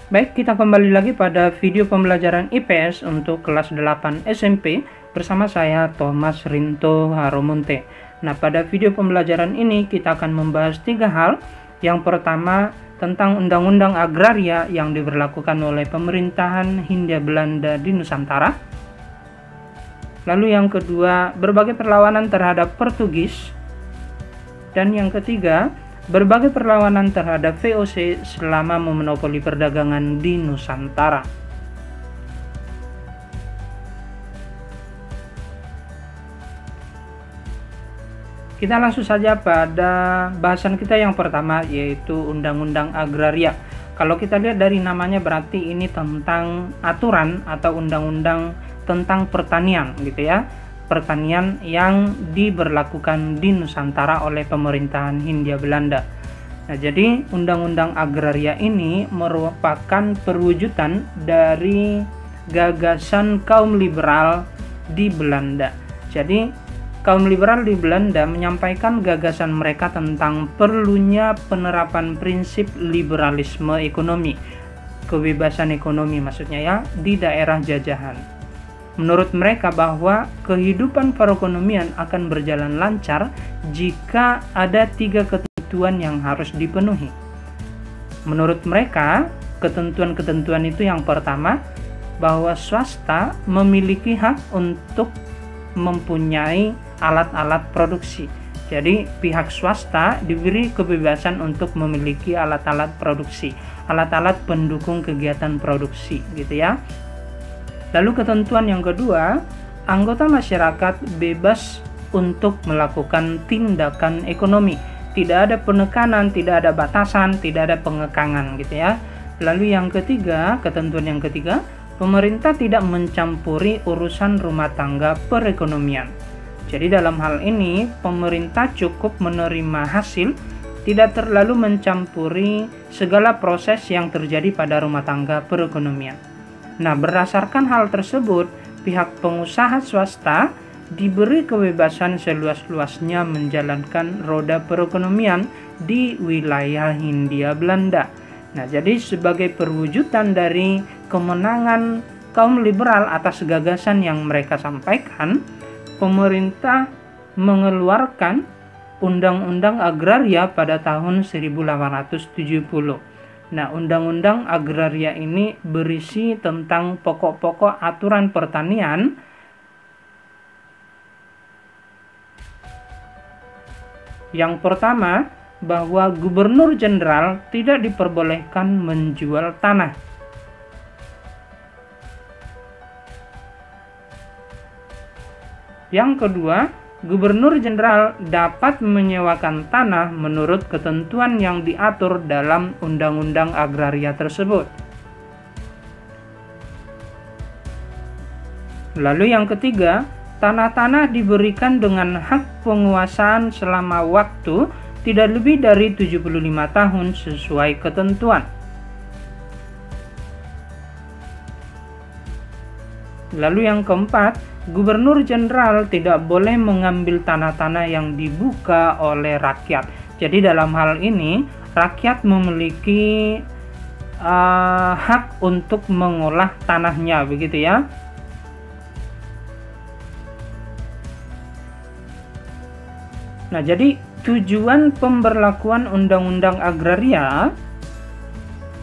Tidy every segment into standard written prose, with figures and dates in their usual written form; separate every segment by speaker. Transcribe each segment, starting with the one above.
Speaker 1: Baik, kita kembali lagi pada video pembelajaran IPS untuk kelas 8 SMP bersama saya Thomas Rinto Haromunte. Nah, pada video pembelajaran ini kita akan membahas 3 hal. Yang pertama, tentang undang-undang agraria yang diberlakukan oleh pemerintahan Hindia Belanda di Nusantara. Lalu yang kedua, berbagai perlawanan terhadap Portugis. Dan yang ketiga, berbagai perlawanan terhadap VOC selama memonopoli perdagangan di Nusantara. Kita langsung saja pada bahasan kita yang pertama, yaitu Undang-Undang Agraria. Kalau kita lihat dari namanya berarti ini tentang aturan atau undang-undang tentang pertanian gitu ya. Pertanian yang diberlakukan di Nusantara oleh pemerintahan Hindia Belanda. Nah, jadi Undang-Undang Agraria ini merupakan perwujudan dari gagasan kaum liberal di Belanda. Jadi, kaum liberal di Belanda menyampaikan gagasan mereka tentang perlunya penerapan prinsip liberalisme ekonomi, kebebasan ekonomi maksudnya ya, di daerah jajahan. Menurut mereka bahwa kehidupan perekonomian akan berjalan lancar jika ada 3 ketentuan yang harus dipenuhi. Menurut mereka, ketentuan-ketentuan itu yang pertama, bahwa swasta memiliki hak untuk mempunyai alat-alat produksi. Jadi pihak swasta diberi kebebasan untuk memiliki alat-alat produksi, alat-alat pendukung kegiatan produksi gitu ya. Lalu ketentuan yang kedua, anggota masyarakat bebas untuk melakukan tindakan ekonomi. Tidak ada penekanan, tidak ada batasan, tidak ada pengekangan gitu ya. Lalu yang ketiga, ketentuan yang ketiga, pemerintah tidak mencampuri urusan rumah tangga perekonomian. Jadi dalam hal ini, pemerintah cukup menerima hasil, tidak terlalu mencampuri segala proses yang terjadi pada rumah tangga perekonomian. Nah, berdasarkan hal tersebut, pihak pengusaha swasta diberi kebebasan seluas-luasnya menjalankan roda perekonomian di wilayah Hindia Belanda. Nah, jadi sebagai perwujudan dari kemenangan kaum liberal atas gagasan yang mereka sampaikan, pemerintah mengeluarkan Undang-Undang Agraria pada tahun 1870. Nah, Undang-Undang Agraria ini berisi tentang pokok-pokok aturan pertanian yang pertama, bahwa gubernur jenderal tidak diperbolehkan menjual tanah. Yang kedua, Gubernur Jenderal dapat menyewakan tanah menurut ketentuan yang diatur dalam Undang-Undang Agraria tersebut. Lalu yang ketiga, tanah-tanah diberikan dengan hak penguasaan selama waktu tidak lebih dari 75 tahun sesuai ketentuan. Lalu yang keempat, Gubernur Jenderal tidak boleh mengambil tanah-tanah yang dibuka oleh rakyat. Jadi dalam hal ini, rakyat memiliki hak untuk mengolah tanahnya, begitu ya. Nah, jadi tujuan pemberlakuan Undang-Undang Agraria,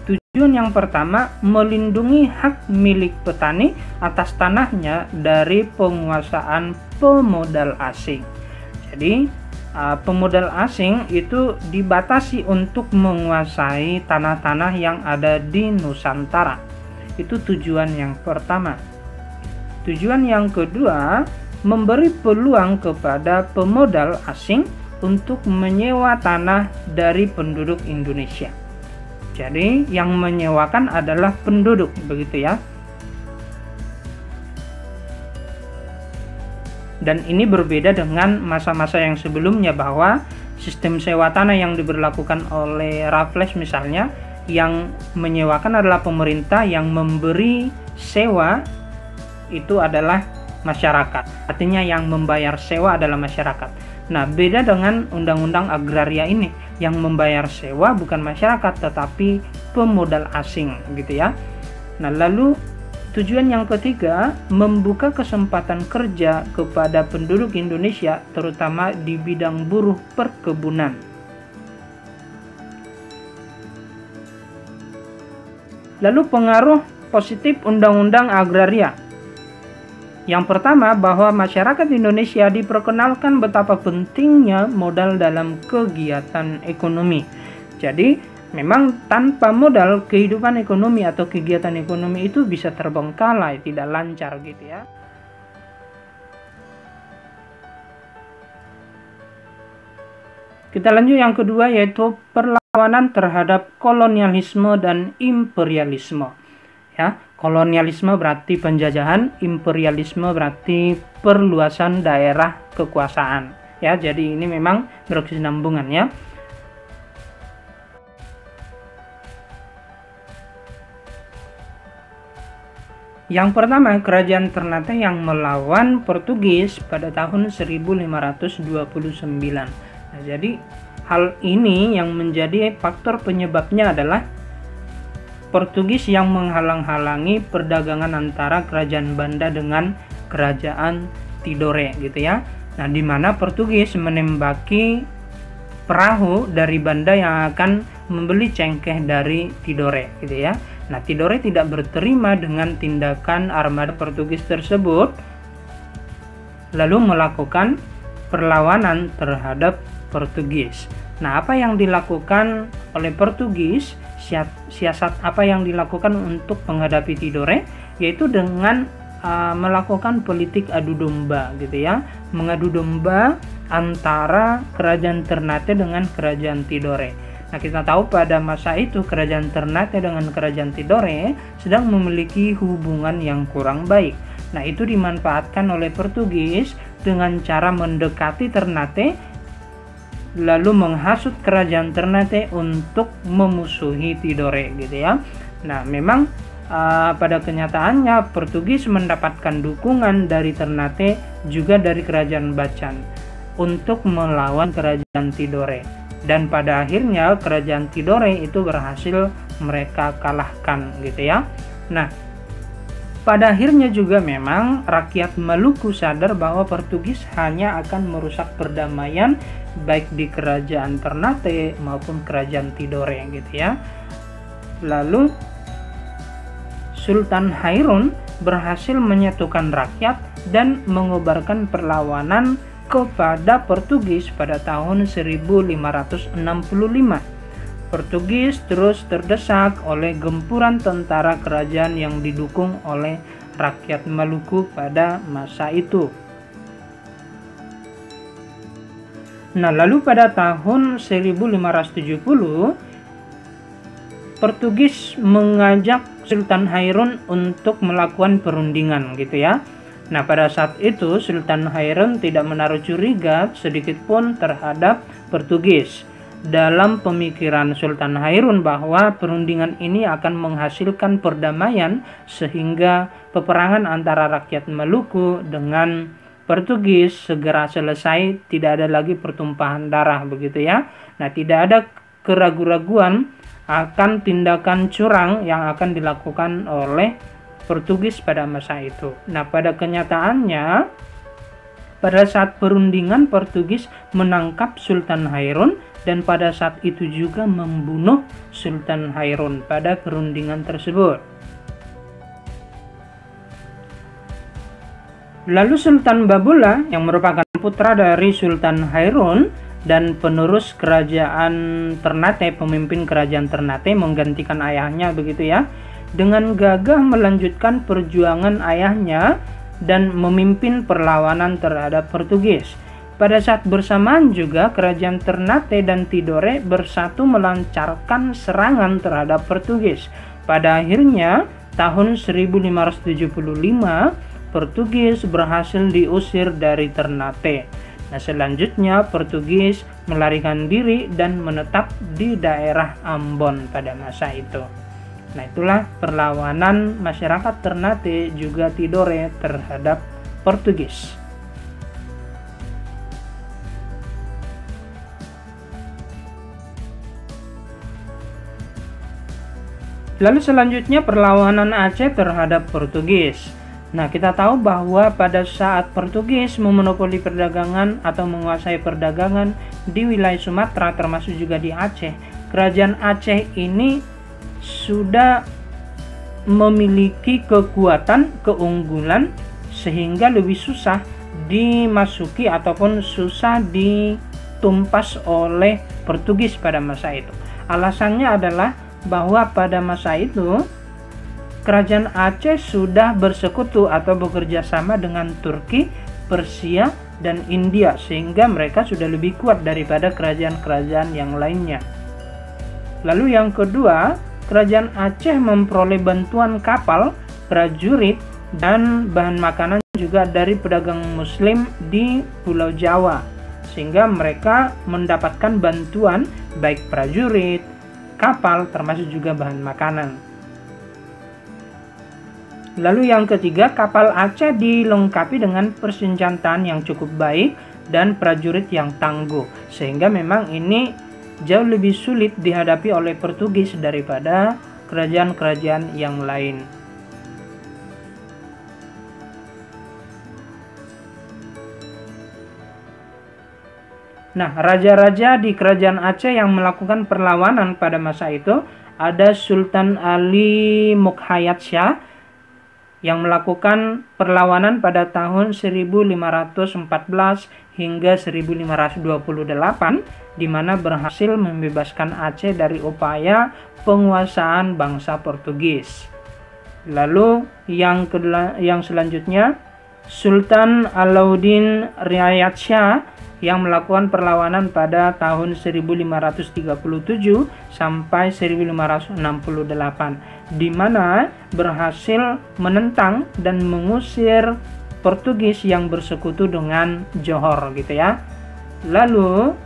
Speaker 1: tujuan yang pertama, melindungi hak milik petani atas tanahnya dari penguasaan pemodal asing. Jadi, pemodal asing itu dibatasi untuk menguasai tanah-tanah yang ada di Nusantara. Itu tujuan yang pertama. Tujuan yang kedua, memberi peluang kepada pemodal asing untuk menyewa tanah dari penduduk Indonesia. Jadi yang menyewakan adalah penduduk, begitu ya. Dan ini berbeda dengan masa-masa yang sebelumnya bahwa sistem sewa tanah yang diberlakukan oleh Raffles misalnya, yang menyewakan adalah pemerintah, yang memberi sewa itu adalah masyarakat. Artinya yang membayar sewa adalah masyarakat. Nah, beda dengan Undang-Undang Agraria ini, yang membayar sewa bukan masyarakat tetapi pemodal asing gitu ya. Nah, lalu tujuan yang ketiga, membuka kesempatan kerja kepada penduduk Indonesia terutama di bidang buruh perkebunan. Lalu pengaruh positif Undang-Undang Agraria. Yang pertama, bahwa masyarakat Indonesia diperkenalkan betapa pentingnya modal dalam kegiatan ekonomi. Jadi, memang tanpa modal kehidupan ekonomi atau kegiatan ekonomi itu bisa terbengkalai, tidak lancar gitu ya. Kita lanjut yang kedua, yaitu perlawanan terhadap kolonialisme dan imperialisme. Ya, kolonialisme berarti penjajahan, imperialisme berarti perluasan daerah kekuasaan. Ya, jadi ini memang berkesinambungan ya. Yang pertama, kerajaan Ternate yang melawan Portugis pada tahun 1529. Nah, jadi hal ini yang menjadi faktor penyebabnya adalah Portugis yang menghalang-halangi perdagangan antara kerajaan Banda dengan kerajaan Tidore gitu ya. Nah, di mana Portugis menembaki perahu dari Banda yang akan membeli cengkeh dari Tidore gitu ya. Nah, Tidore tidak berterima dengan tindakan armada Portugis tersebut, lalu melakukan perlawanan terhadap Portugis. Nah, apa yang dilakukan oleh Portugis? Siasat apa yang dilakukan untuk menghadapi Tidore, yaitu dengan melakukan politik adu domba gitu ya, mengadu domba antara kerajaan Ternate dengan kerajaan Tidore. Nah, kita tahu pada masa itu kerajaan Ternate dengan kerajaan Tidore sedang memiliki hubungan yang kurang baik. Nah, itu dimanfaatkan oleh Portugis dengan cara mendekati Ternate lalu menghasut kerajaan Ternate untuk memusuhi Tidore gitu ya. Nah, memang pada kenyataannya Portugis mendapatkan dukungan dari Ternate juga dari kerajaan Bacan untuk melawan kerajaan Tidore, dan pada akhirnya kerajaan Tidore itu berhasil mereka kalahkan gitu ya. Nah, pada akhirnya juga memang rakyat Maluku sadar bahwa Portugis hanya akan merusak perdamaian baik di kerajaan Ternate maupun kerajaan Tidore gitu ya. Lalu Sultan Hairun berhasil menyatukan rakyat dan mengobarkan perlawanan kepada Portugis pada tahun 1565. Portugis terus terdesak oleh gempuran tentara kerajaan yang didukung oleh rakyat Maluku pada masa itu. Nah, lalu pada tahun 1570 Portugis mengajak Sultan Hairun untuk melakukan perundingan gitu ya. Nah, pada saat itu Sultan Hairun tidak menaruh curiga sedikit pun terhadap Portugis. Dalam pemikiran Sultan Hairun bahwa perundingan ini akan menghasilkan perdamaian sehingga peperangan antara rakyat Maluku dengan Portugis segera selesai, tidak ada lagi pertumpahan darah begitu ya. Nah, tidak ada keraguan-raguan akan tindakan curang yang akan dilakukan oleh Portugis pada masa itu. Nah, pada kenyataannya pada saat perundingan Portugis menangkap Sultan Hairun dan pada saat itu juga membunuh Sultan Hairun pada perundingan tersebut. Lalu Sultan Babula yang merupakan putra dari Sultan Hairun dan penerus kerajaan Ternate, pemimpin kerajaan Ternate menggantikan ayahnya begitu ya, dengan gagah melanjutkan perjuangan ayahnya dan memimpin perlawanan terhadap Portugis. Pada saat bersamaan juga kerajaan Ternate dan Tidore bersatu melancarkan serangan terhadap Portugis. Pada akhirnya tahun 1575 Portugis berhasil diusir dari Ternate. Nah, selanjutnya Portugis melarikan diri dan menetap di daerah Ambon pada masa itu. Nah, itulah perlawanan masyarakat Ternate juga Tidore terhadap Portugis. Lalu selanjutnya perlawanan Aceh terhadap Portugis. Nah, kita tahu bahwa pada saat Portugis memonopoli perdagangan atau menguasai perdagangan di wilayah Sumatera termasuk juga di Aceh, kerajaan Aceh ini sudah memiliki kekuatan, keunggulan sehingga lebih susah dimasuki ataupun susah ditumpas oleh Portugis pada masa itu. Alasannya adalah bahwa pada masa itu kerajaan Aceh sudah bersekutu atau bekerja sama dengan Turki, Persia, dan India sehingga mereka sudah lebih kuat daripada kerajaan-kerajaan yang lainnya. Lalu yang kedua, kerajaan Aceh memperoleh bantuan kapal, prajurit, dan bahan makanan juga dari pedagang muslim di Pulau Jawa sehingga mereka mendapatkan bantuan baik prajurit, kapal, termasuk juga bahan makanan. Lalu yang ketiga, kapal Aceh dilengkapi dengan persenjataan yang cukup baik dan prajurit yang tangguh sehingga memang ini jauh lebih sulit dihadapi oleh Portugis daripada kerajaan-kerajaan yang lain. Nah, raja-raja di kerajaan Aceh yang melakukan perlawanan pada masa itu ada Sultan Ali Mukhayat Shah yang melakukan perlawanan pada tahun 1514 hingga 1528 di mana berhasil membebaskan Aceh dari upaya penguasaan bangsa Portugis. Lalu yang selanjutnya Sultan Alauddin Riayat Shah yang melakukan perlawanan pada tahun 1537 sampai 1568 di mana berhasil menentang dan mengusir Portugis yang bersekutu dengan Johor gitu ya. Lalu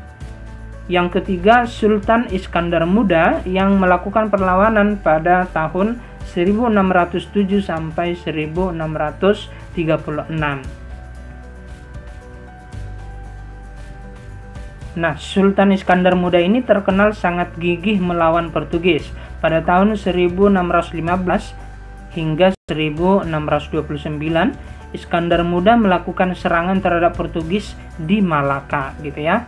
Speaker 1: yang ketiga Sultan Iskandar Muda yang melakukan perlawanan pada tahun 1607 sampai 1636. Nah, Sultan Iskandar Muda ini terkenal sangat gigih melawan Portugis. Pada tahun 1615 hingga 1629, Iskandar Muda melakukan serangan terhadap Portugis di Malaka, gitu ya.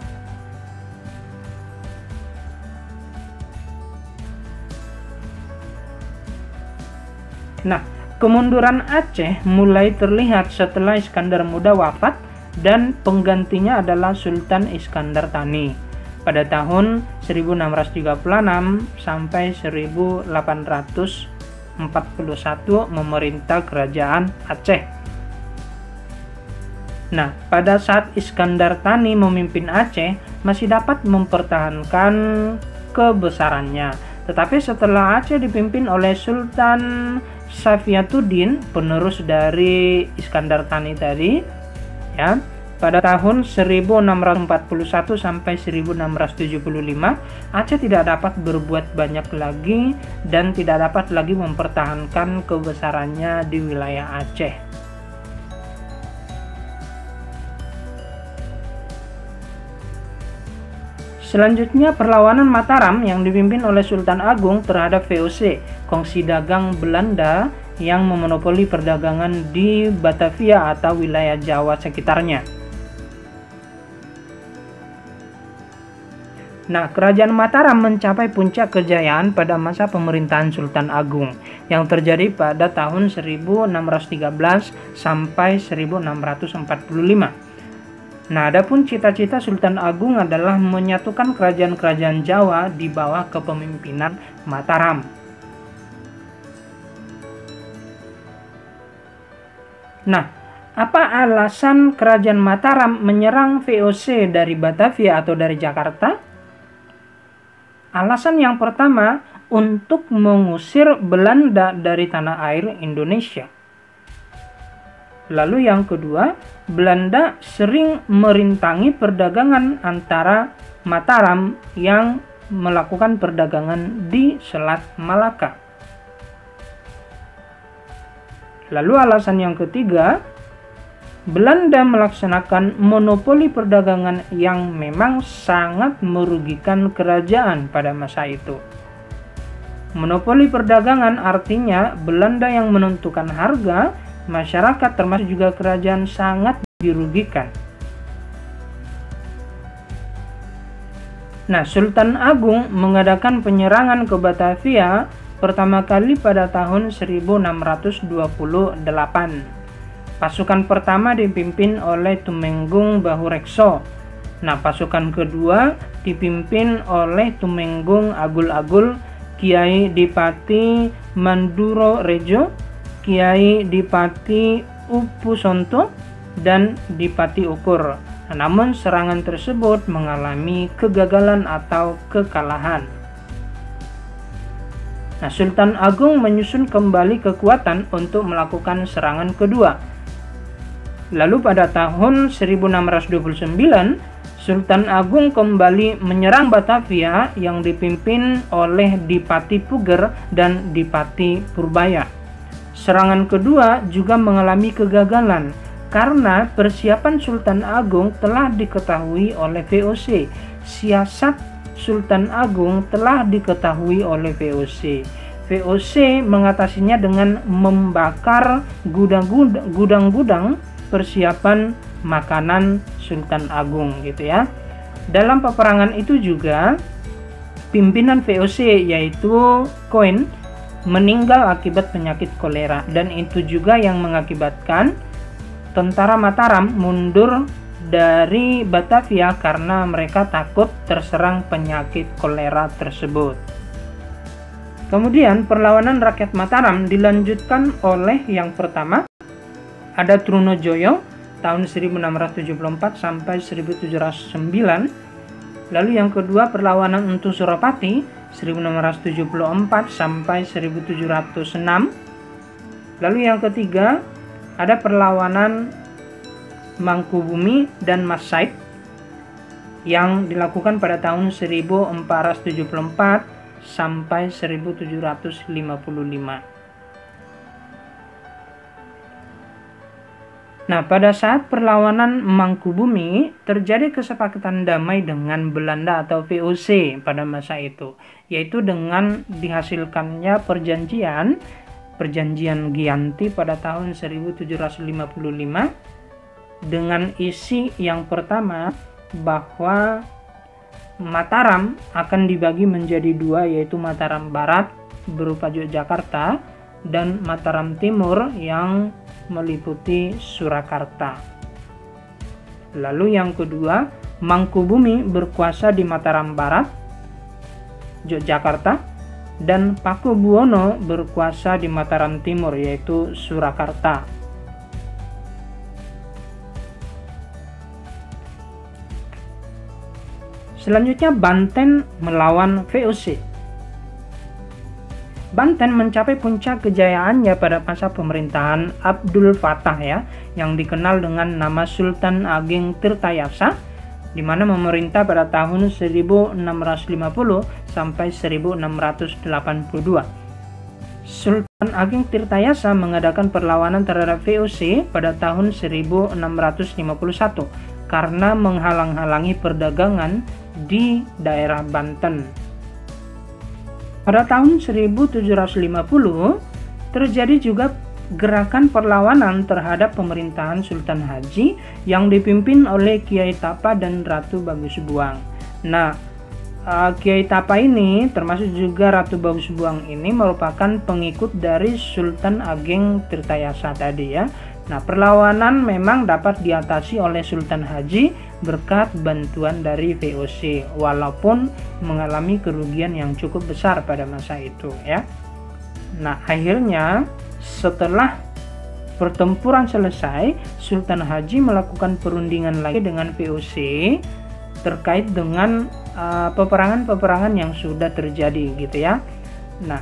Speaker 1: Nah, kemunduran Aceh mulai terlihat setelah Iskandar Muda wafat dan penggantinya adalah Sultan Iskandar Thani pada tahun 1636 sampai 1841 memerintah kerajaan Aceh. Nah, pada saat Iskandar Thani memimpin Aceh masih dapat mempertahankan kebesarannya. Tetapi setelah Aceh dipimpin oleh Sultan Safiatuddin, penerus dari Iskandar Thani tadi, ya, pada tahun 1641 sampai 1675 Aceh tidak dapat berbuat banyak lagi dan tidak dapat lagi mempertahankan kebesarannya di wilayah Aceh. Selanjutnya perlawanan Mataram yang dipimpin oleh Sultan Agung terhadap VOC, kongsi dagang Belanda yang memonopoli perdagangan di Batavia atau wilayah Jawa sekitarnya. Nah, kerajaan Mataram mencapai puncak kejayaan pada masa pemerintahan Sultan Agung yang terjadi pada tahun 1613 sampai 1645. Nah, adapun cita-cita Sultan Agung adalah menyatukan kerajaan-kerajaan Jawa di bawah kepemimpinan Mataram. Nah, apa alasan kerajaan Mataram menyerang VOC dari Batavia atau dari Jakarta? Alasan yang pertama, untuk mengusir Belanda dari tanah air Indonesia. Lalu yang kedua, Belanda sering merintangi perdagangan antara Mataram yang melakukan perdagangan di Selat Malaka. Lalu alasan yang ketiga, Belanda melaksanakan monopoli perdagangan yang memang sangat merugikan kerajaan pada masa itu. Monopoli perdagangan artinya Belanda yang menentukan harga, masyarakat termasuk juga kerajaan sangat dirugikan. Nah, Sultan Agung mengadakan penyerangan ke Batavia pertama kali pada tahun 1628. Pasukan pertama dipimpin oleh Tumenggung Bahurekso. Nah, pasukan kedua dipimpin oleh Tumenggung Agul-Agul, Kiai Dipati Manduro Rejo, Kiai Dipati Upusonto, dan Dipati Ukur. Namun serangan tersebut mengalami kegagalan atau kekalahan. Nah, Sultan Agung menyusun kembali kekuatan untuk melakukan serangan kedua. Lalu pada tahun 1629, Sultan Agung kembali menyerang Batavia yang dipimpin oleh Dipati Puger dan Dipati Purbaya. Serangan kedua juga mengalami kegagalan karena persiapan Sultan Agung telah diketahui oleh VOC. Siasat Sultan Agung telah diketahui oleh VOC. VOC mengatasinya dengan membakar gudang-gudang persiapan makanan Sultan Agung gitu ya. Dalam peperangan itu juga pimpinan VOC yaitu Koen meninggal akibat penyakit kolera, dan itu juga yang mengakibatkan tentara Mataram mundur dari Batavia karena mereka takut terserang penyakit kolera tersebut. Kemudian perlawanan rakyat Mataram dilanjutkan oleh yang pertama ada Trunojoyo tahun 1674 sampai 1709. Lalu yang kedua perlawanan untuk Suropati 1674 sampai 1706. Lalu yang ketiga ada perlawanan Mangkubumi dan Mas Said yang dilakukan pada tahun 1474 sampai 1755. Nah, pada saat perlawanan Mangkubumi terjadi kesepakatan damai dengan Belanda atau VOC pada masa itu, yaitu dengan dihasilkannya perjanjian Giyanti pada tahun 1755 dengan isi yang pertama bahwa Mataram akan dibagi menjadi dua, yaitu Mataram Barat berupa Yogyakarta dan Mataram Timur yang meliputi Surakarta. Lalu yang kedua, Mangkubumi berkuasa di Mataram Barat, Yogyakarta, dan Pakubuwono berkuasa di Mataram Timur yaitu Surakarta. Selanjutnya Banten melawan VOC. Banten mencapai puncak kejayaannya pada masa pemerintahan Abdul Fattah ya, yang dikenal dengan nama Sultan Ageng Tirtayasa, di mana memerintah pada tahun 1650 sampai 1682. Sultan Ageng Tirtayasa mengadakan perlawanan terhadap VOC pada tahun 1651 karena menghalang-halangi perdagangan di daerah Banten. Pada tahun 1750 terjadi juga gerakan perlawanan terhadap pemerintahan Sultan Haji yang dipimpin oleh Kiai Tapa dan Ratu Bagus Buang. Nah, Kiai Tapa ini termasuk juga Ratu Bagus Buang ini merupakan pengikut dari Sultan Ageng Tirtayasa tadi ya. Nah, perlawanan memang dapat diatasi oleh Sultan Haji berkat bantuan dari VOC, walaupun mengalami kerugian yang cukup besar pada masa itu ya. Nah, akhirnya setelah pertempuran selesai, Sultan Haji melakukan perundingan lagi dengan VOC terkait dengan peperangan-peperangan yang sudah terjadi gitu ya. Nah,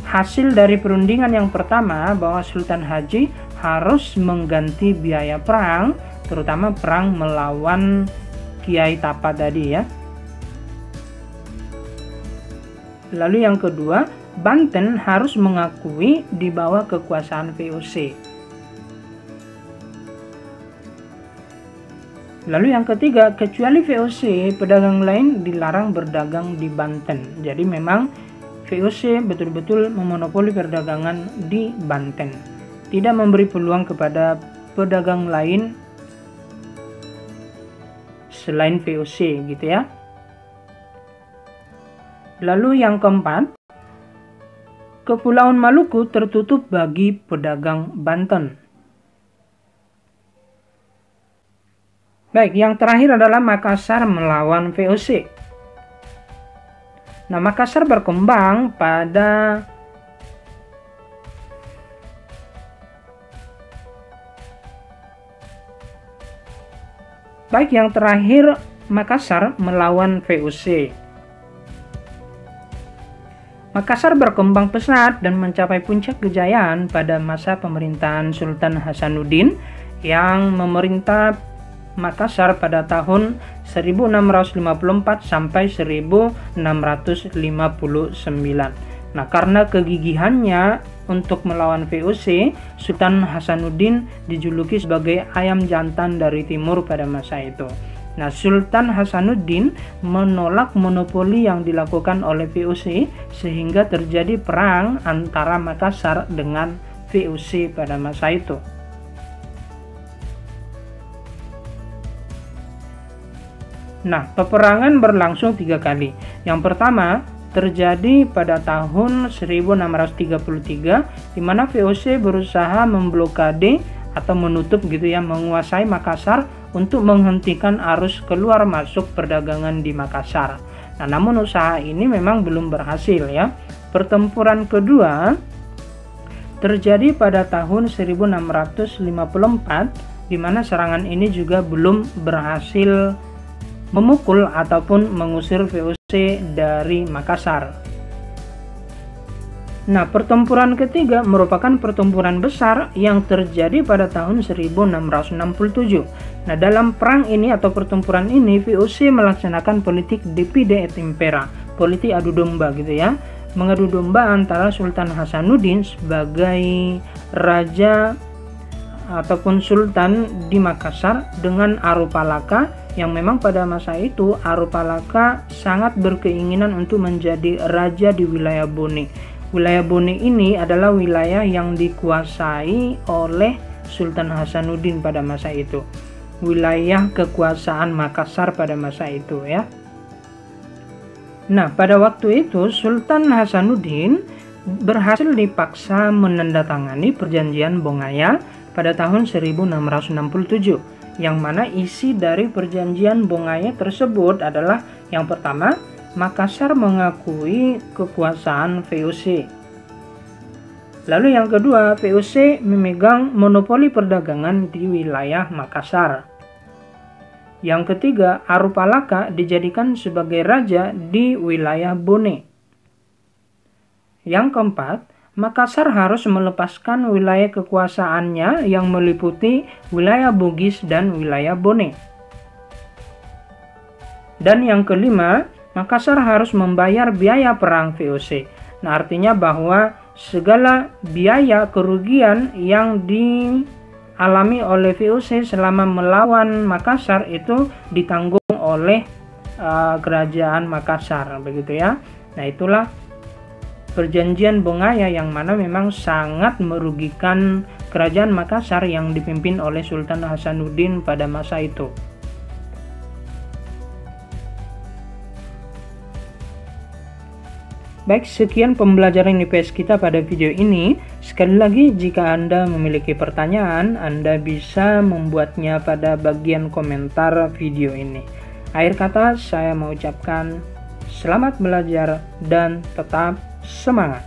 Speaker 1: hasil dari perundingan yang pertama bahwa Sultan Haji harus mengganti biaya perang, terutama perang melawan Kiai Tapa tadi ya. Lalu yang kedua, Banten harus mengakui di bawah kekuasaan VOC. Lalu yang ketiga, kecuali VOC, pedagang lain dilarang berdagang di Banten. Jadi memang VOC betul-betul memonopoli perdagangan di Banten, tidak memberi peluang kepada pedagang lain selain VOC gitu ya. Lalu yang keempat, Kepulauan Maluku tertutup bagi pedagang Banten. Baik, yang terakhir adalah Makassar melawan VOC. Nah, Makassar berkembang pada baik yang terakhir Makassar melawan VOC. Makassar berkembang pesat dan mencapai puncak kejayaan pada masa pemerintahan Sultan Hasanuddin yang memerintah Makassar pada tahun 1654 sampai 1659. Nah, karena kegigihannya untuk melawan VOC, Sultan Hasanuddin dijuluki sebagai ayam jantan dari timur pada masa itu. Nah, Sultan Hasanuddin menolak monopoli yang dilakukan oleh VOC sehingga terjadi perang antara Makassar dengan VOC pada masa itu. Nah, peperangan berlangsung 3 kali. Yang pertama terjadi pada tahun 1633, di mana VOC berusaha memblokade atau menutup gitu ya, menguasai Makassar untuk menghentikan arus keluar masuk perdagangan di Makassar. Nah, namun usaha ini memang belum berhasil ya. Pertempuran kedua terjadi pada tahun 1654, di mana serangan ini juga belum berhasil memukul ataupun mengusir VOC dari Makassar. Nah, pertempuran ketiga merupakan pertempuran besar yang terjadi pada tahun 1667. Nah, dalam perang ini atau pertempuran ini VOC melaksanakan politik divide et impera, politik adu domba gitu ya, mengadu domba antara Sultan Hasanuddin sebagai raja ataupun sultan di Makassar dengan Arupalaka, yang memang pada masa itu Arupalaka sangat berkeinginan untuk menjadi raja di wilayah Bone. Wilayah Bone ini adalah wilayah yang dikuasai oleh Sultan Hasanuddin pada masa itu. Wilayah kekuasaan Makassar pada masa itu ya. Nah, pada waktu itu Sultan Hasanuddin berhasil dipaksa menandatangani perjanjian Bongaya pada tahun 1667. Yang mana isi dari perjanjian Bongaya tersebut adalah yang pertama, Makassar mengakui kekuasaan VOC. Lalu yang kedua, VOC memegang monopoli perdagangan di wilayah Makassar. Yang ketiga, Arupalaka dijadikan sebagai raja di wilayah Bone. Yang keempat, Makassar harus melepaskan wilayah kekuasaannya yang meliputi wilayah Bugis dan wilayah Bone. Dan yang kelima, Makassar harus membayar biaya perang VOC. Nah, artinya bahwa segala biaya kerugian yang dialami oleh VOC selama melawan Makassar itu ditanggung oleh kerajaan Makassar, begitu ya. Nah, itulah perjanjian Bongaya yang mana memang sangat merugikan kerajaan Makassar yang dipimpin oleh Sultan Hasanuddin pada masa itu. Baik, sekian pembelajaran IPS kita pada video ini. Sekali lagi, jika Anda memiliki pertanyaan, Anda bisa membuatnya pada bagian komentar video ini. Akhir kata, saya mengucapkan selamat belajar dan tetap semangat.